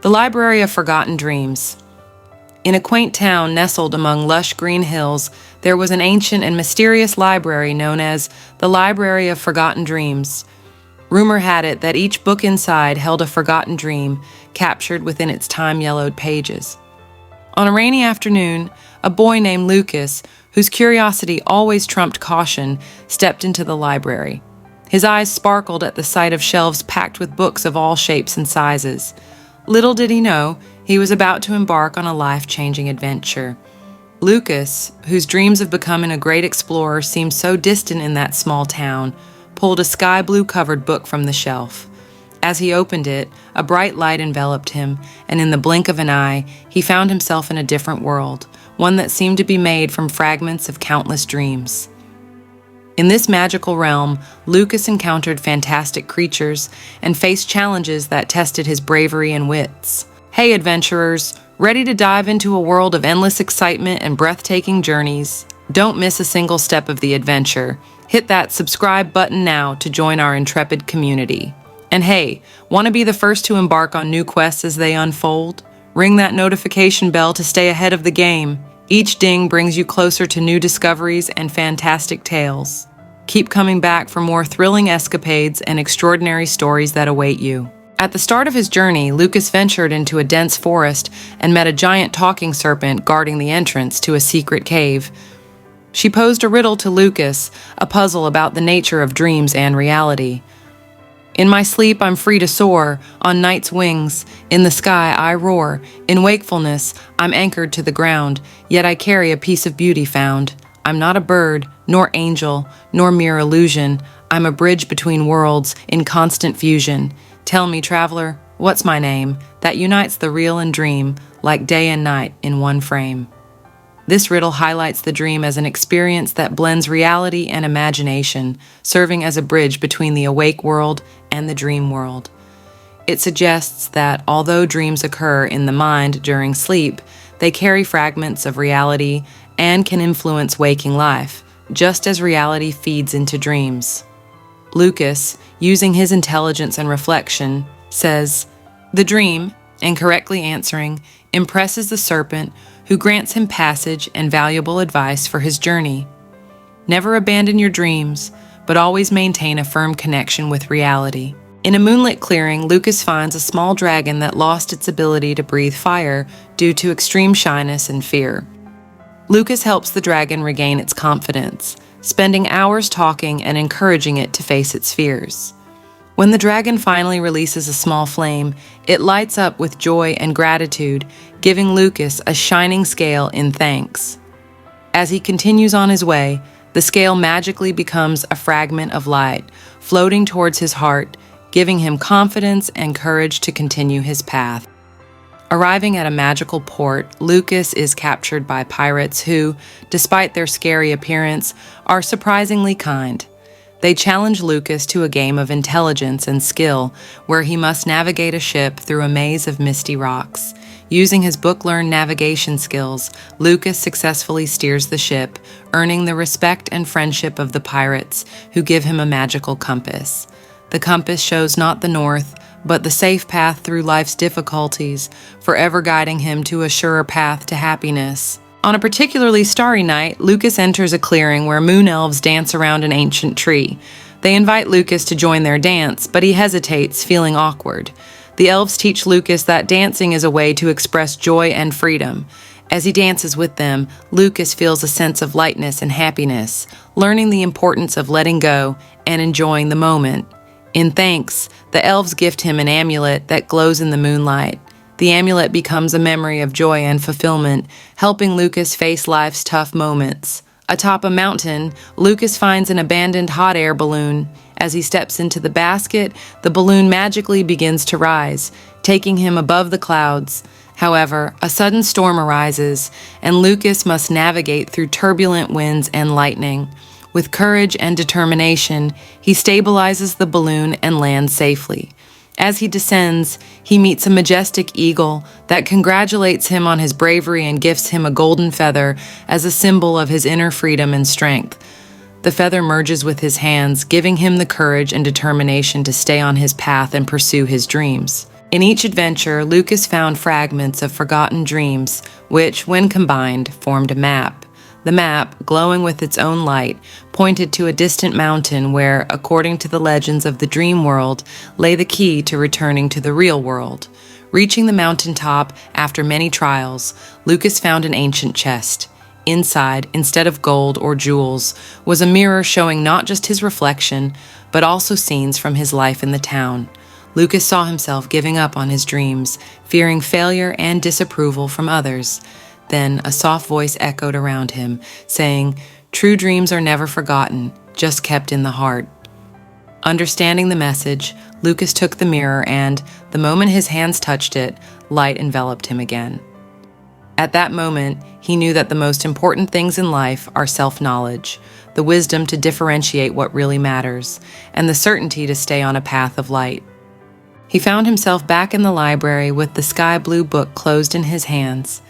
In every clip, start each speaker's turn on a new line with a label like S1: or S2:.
S1: The Library of Forgotten Dreams. In a quaint town nestled among lush green hills, there was an ancient and mysterious library known as the Library of Forgotten Dreams. Rumor had it that each book inside held a forgotten dream captured within its time-yellowed pages. On a rainy afternoon, a boy named Lucas, whose curiosity always trumped caution, stepped into the library. His eyes sparkled at the sight of shelves packed with books of all shapes and sizes. Little did he know, he was about to embark on a life-changing adventure. Lucas, whose dreams of becoming a great explorer seemed so distant in that small town, pulled a sky-blue covered book from the shelf. As he opened it, a bright light enveloped him, and in the blink of an eye, he found himself in a different world, one that seemed to be made from fragments of countless dreams. In this magical realm, Lucas encountered fantastic creatures and faced challenges that tested his bravery and wits. Hey adventurers, ready to dive into a world of endless excitement and breathtaking journeys? Don't miss a single step of the adventure. Hit that subscribe button now to join our intrepid community. And hey, want to be the first to embark on new quests as they unfold? Ring that notification bell to stay ahead of the game. Each ding brings you closer to new discoveries and fantastic tales. Keep coming back for more thrilling escapades and extraordinary stories that await you. At the start of his journey, Lucas ventured into a dense forest and met a giant talking serpent guarding the entrance to a secret cave. She posed a riddle to Lucas, a puzzle about the nature of dreams and reality. In my sleep, I'm free to soar, on night's wings. In the sky, I roar. In wakefulness, I'm anchored to the ground, yet I carry a piece of beauty found. I'm not a bird, nor angel, nor mere illusion. I'm a bridge between worlds, in constant fusion. Tell me, traveler, what's my name, that unites the real and dream, like day and night in one frame? This riddle highlights the dream as an experience that blends reality and imagination, serving as a bridge between the awake world and the dream world. It suggests that although dreams occur in the mind during sleep, they carry fragments of reality and can influence waking life, just as reality feeds into dreams. Lucas, using his intelligence and reflection, says, "The dream, incorrectly answering, impresses the serpent, who grants him passage and valuable advice for his journey. Never abandon your dreams, but always maintain a firm connection with reality." In a moonlit clearing, Lucas finds a small dragon that lost its ability to breathe fire due to extreme shyness and fear. Lucas helps the dragon regain its confidence, spending hours talking and encouraging it to face its fears. When the dragon finally releases a small flame, it lights up with joy and gratitude, giving Lucas a shining scale in thanks. As he continues on his way, the scale magically becomes a fragment of light, floating towards his heart, giving him confidence and courage to continue his path. Arriving at a magical port, Lucas is captured by pirates who, despite their scary appearance, are surprisingly kind. They challenge Lucas to a game of intelligence and skill, where he must navigate a ship through a maze of misty rocks. Using his book-learned navigation skills, Lucas successfully steers the ship, earning the respect and friendship of the pirates, who give him a magical compass. The compass shows not the north, but the safe path through life's difficulties, forever guiding him to a surer path to happiness. On a particularly starry night, Lucas enters a clearing where moon elves dance around an ancient tree. They invite Lucas to join their dance, but he hesitates, feeling awkward. The elves teach Lucas that dancing is a way to express joy and freedom. As he dances with them, Lucas feels a sense of lightness and happiness, learning the importance of letting go and enjoying the moment. In thanks, the elves gift him an amulet that glows in the moonlight. The amulet becomes a memory of joy and fulfillment, helping Lucas face life's tough moments. Atop a mountain, Lucas finds an abandoned hot air balloon. As he steps into the basket, the balloon magically begins to rise, taking him above the clouds. However, a sudden storm arises, and Lucas must navigate through turbulent winds and lightning. With courage and determination, he stabilizes the balloon and lands safely. As he descends, he meets a majestic eagle that congratulates him on his bravery and gifts him a golden feather as a symbol of his inner freedom and strength. The feather merges with his hands, giving him the courage and determination to stay on his path and pursue his dreams. In each adventure, Lucas found fragments of forgotten dreams, which, when combined, formed a map. The map, glowing with its own light, pointed to a distant mountain where, according to the legends of the dream world, lay the key to returning to the real world. Reaching the mountaintop after many trials, Lucas found an ancient chest. Inside, instead of gold or jewels, was a mirror showing not just his reflection, but also scenes from his life in the town. Lucas saw himself giving up on his dreams, fearing failure and disapproval from others. Then a soft voice echoed around him, saying, "True dreams are never forgotten, just kept in the heart." Understanding the message, Lucas took the mirror and, the moment his hands touched it, light enveloped him again. At that moment, he knew that the most important things in life are self-knowledge, the wisdom to differentiate what really matters, and the certainty to stay on a path of light. He found himself back in the library with the sky blue book closed in his hands.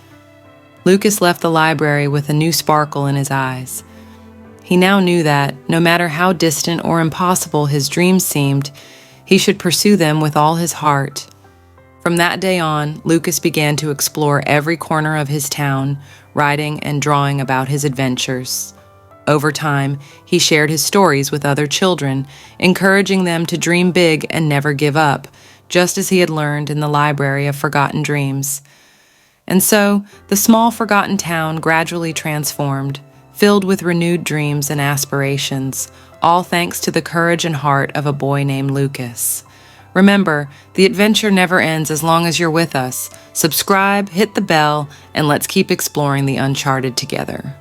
S1: Lucas left the library with a new sparkle in his eyes. He now knew that, no matter how distant or impossible his dreams seemed, he should pursue them with all his heart. From that day on, Lucas began to explore every corner of his town, writing and drawing about his adventures. Over time, he shared his stories with other children, encouraging them to dream big and never give up, just as he had learned in the Library of Forgotten Dreams. And so, the small forgotten town gradually transformed, filled with renewed dreams and aspirations, all thanks to the courage and heart of a boy named Lucas. Remember, the adventure never ends as long as you're with us. Subscribe, hit the bell, and let's keep exploring the uncharted together.